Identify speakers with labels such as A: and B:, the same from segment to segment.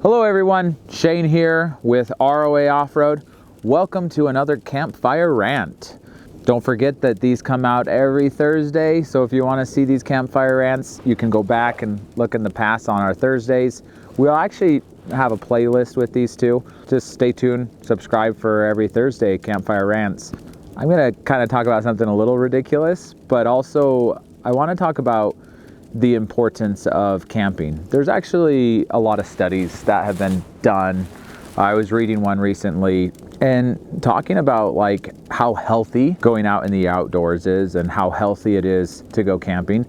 A: Hello everyone, Shane here with ROA Off-Road. Welcome to another Campfire Rant. Don't forget that these come out every Thursday, so if you want to see these Campfire Rants, you can go back and look in the past on our Thursdays. We'll actually have a playlist with these too. Just stay tuned, subscribe for every Thursday Campfire Rants. I'm going to kind of talk about something a little ridiculous, but also I want to talk about the importance of camping. There's actually a lot of studies that have been done. I was reading one recently and talking about like how healthy going out in the outdoors is and how healthy it is to go camping.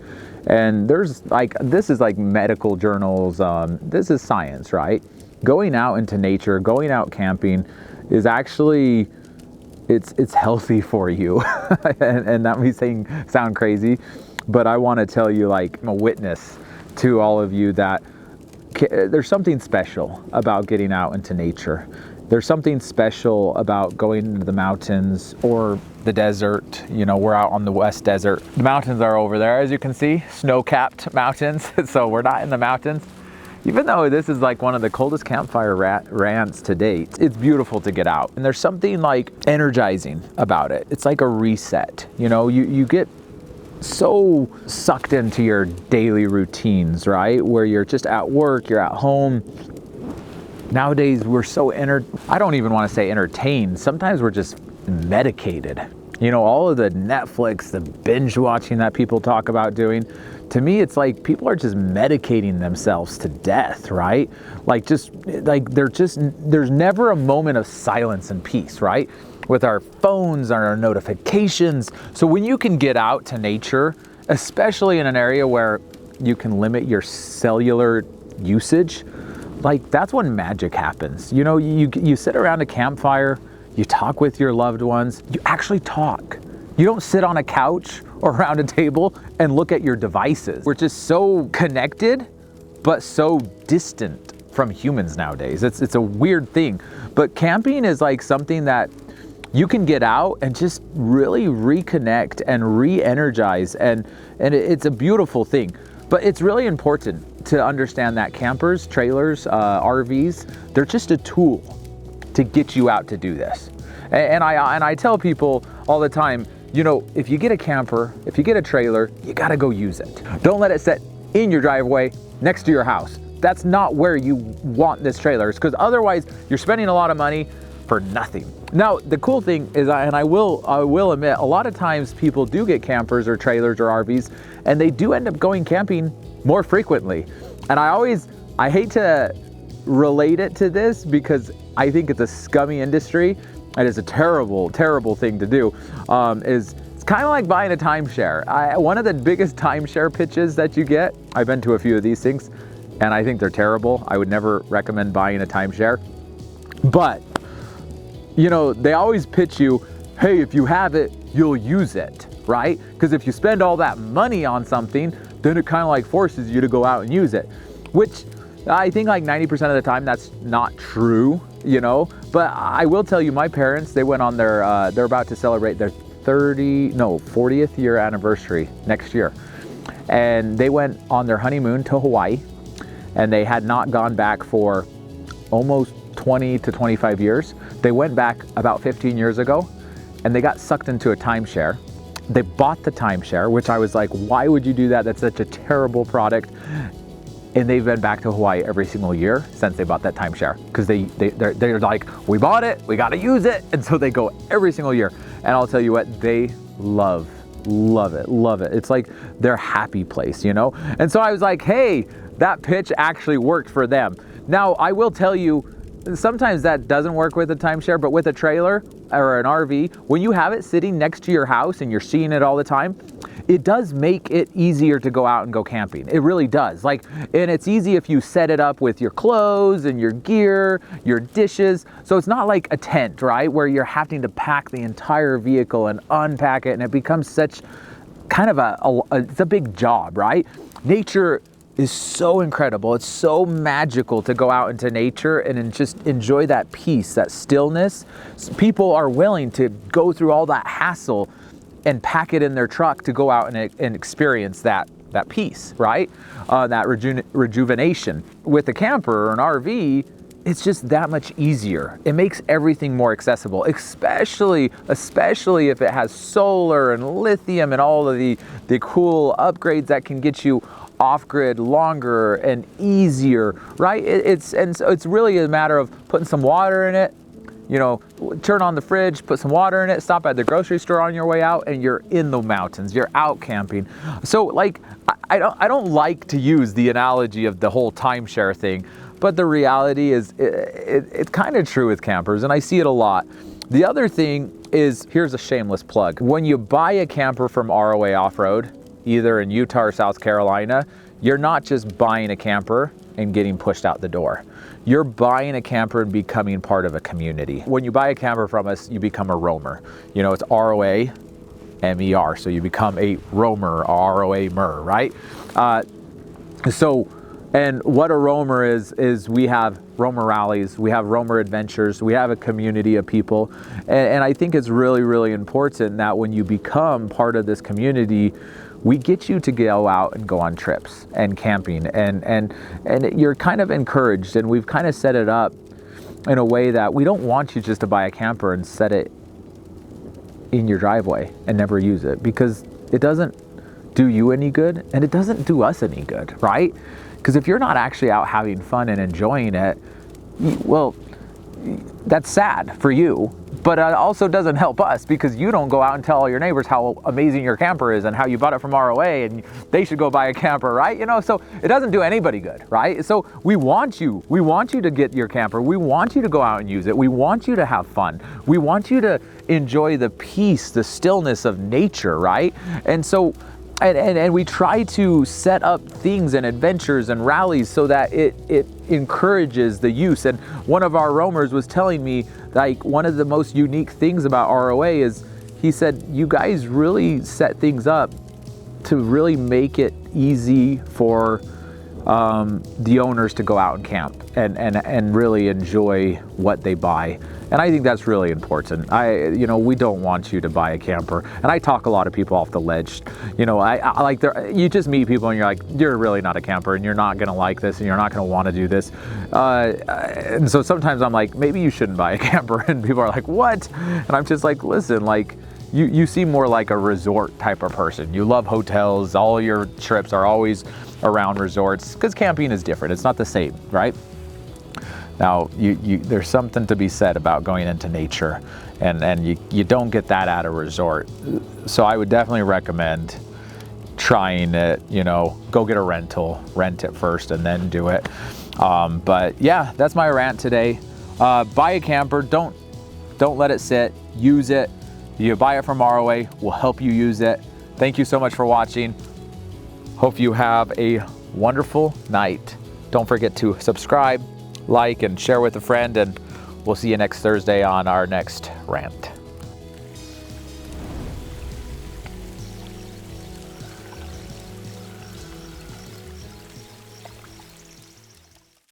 A: And there's like, this is like medical journals, this is science, right? Going out into nature, going out camping is actually, it's healthy for you. and that may sound crazy, but I want to tell you, like, I'm a witness to all of you that there's something special about getting out into nature. There's something special about going into the mountains or the desert. You know, we're out on the West Desert. The mountains are over there, as you can see, snow-capped mountains. So we're not in the mountains. Even though this is like one of the coldest campfire rants to date, it's beautiful to get out. And there's something like energizing about it. It's like a reset. You know, you get so sucked into your daily routines, right? Where you're just at work, you're at home. Nowadays, we're so I don't even want to say entertained. Sometimes we're just medicated. You know, all of the Netflix, the binge watching that people talk about doing, to me, it's like people are just medicating themselves to death, right? Like there's never a moment of silence and peace, right? With our phones, our notifications. So when you can get out to nature, especially in an area where you can limit your cellular usage, like that's when magic happens. You know, you sit around a campfire, you talk with your loved ones, you actually talk. You don't sit on a couch or around a table and look at your devices. We're just so connected, but so distant from humans nowadays. It's a weird thing. But camping is like something that you can get out and just really reconnect and re-energize, and it's a beautiful thing. But it's really important to understand that campers, trailers, RVs, they're just a tool to get you out to do this. And I tell people all the time, you know, if you get a camper, if you get a trailer, you gotta go use it. Don't let it sit in your driveway next to your house. That's not where you want this trailer, because otherwise you're spending a lot of money for nothing. Now, the cool thing is, I will admit, a lot of times people do get campers or trailers or RVs, and they do end up going camping more frequently. And I hate to relate it to this because I think it's a scummy industry and it's a terrible, terrible thing to do. It's kind of like buying a timeshare. One of the biggest timeshare pitches that you get, I've been to a few of these things, and I think they're terrible. I would never recommend buying a timeshare. But you know, they always pitch you, hey, if you have it, you'll use it, right? Because if you spend all that money on something, then it kind of like forces you to go out and use it, which I think like 90% of the time that's not true, you know? But I will tell you, my parents, they went on their, they're about to celebrate their 40th year anniversary next year. And they went on their honeymoon to Hawaii, and they had not gone back for almost 20 to 25 years. They went back about 15 years ago, and they got sucked into a timeshare. They bought the timeshare, which I was like, why would you do that? That's such a terrible product. And they've been back to Hawaii every single year since they bought that timeshare, because they're like, we bought it, we got to use it. And so they go every single year. And I'll tell you what, they love it. It's like their happy place, you know? And so I was like, hey, that pitch actually worked for them. Now, I will tell you, sometimes that doesn't work with a timeshare, but with a trailer or an RV, when you have it sitting next to your house and you're seeing it all the time, it does make it easier to go out and go camping. It really does. Like, and it's easy if you set it up with your clothes and your gear, your dishes. So it's not like a tent, right? Where you're having to pack the entire vehicle and unpack it, and it becomes such kind of it's a big job, right? Nature is so incredible. It's so magical to go out into nature and just enjoy that peace, that stillness. People are willing to go through all that hassle and pack it in their truck to go out and experience that that peace, right? That rejuvenation. With a camper or an RV, it's just that much easier. It makes everything more accessible, especially if it has solar and lithium and all of the cool upgrades that can get you off-grid longer and easier, right? So it's really a matter of putting some water in it, you know, turn on the fridge, put some water in it, stop at the grocery store on your way out, and you're in the mountains, you're out camping. So like, I don't like to use the analogy of the whole timeshare thing, but the reality is it's kind of true with campers, and I see it a lot. The other thing is, here's a shameless plug. When you buy a camper from ROA Off-Road, either in Utah or South Carolina, you're not just buying a camper and getting pushed out the door. You're buying a camper and becoming part of a community. When you buy a camper from us, you become a roamer. You know, it's ROA-MER, so you become a roamer, ROA-MER, right? And what a roamer is we have roamer rallies, we have roamer adventures, we have a community of people. And I think it's really, really important that when you become part of this community, we get you to go out and go on trips and camping, and you're kind of encouraged, and we've kind of set it up in a way that we don't want you just to buy a camper and set it in your driveway and never use it, because it doesn't do you any good and it doesn't do us any good, right? Because if you're not actually out having fun and enjoying it, well, that's sad for you, but it also doesn't help us, because you don't go out and tell all your neighbors how amazing your camper is and how you bought it from ROA and they should go buy a camper, right? You know, so it doesn't do anybody good, right? So we want you to get your camper. We want you to go out and use it. We want you to have fun. We want you to enjoy the peace, the stillness of nature, right? And so, and we try to set up things and adventures and rallies so that it encourages the use. And one of our roamers was telling me, like, one of the most unique things about ROA is, he said, you guys really set things up to really make it easy for the owners to go out and camp and really enjoy what they buy. And I think that's really important. We don't want you to buy a camper. And I talk a lot of people off the ledge. You know, I like, you just meet people and you're like, you're really not a camper and you're not gonna like this and you're not gonna wanna do this. And so sometimes I'm like, maybe you shouldn't buy a camper. And people are like, what? And I'm just like, listen, like, you seem more like a resort type of person. You love hotels. All your trips are always around resorts, because camping is different. It's not the same, right? Now, there's something to be said about going into nature, and you don't get that at a resort. So I would definitely recommend trying it. You know, go get a rental, rent it first, and then do it. But yeah, that's my rant today. Buy a camper. Don't let it sit. Use it. You buy it from ROA. We'll help you use it. Thank you so much for watching. Hope you have a wonderful night. Don't forget to subscribe, like, and share with a friend, and we'll see you next Thursday on our next rant.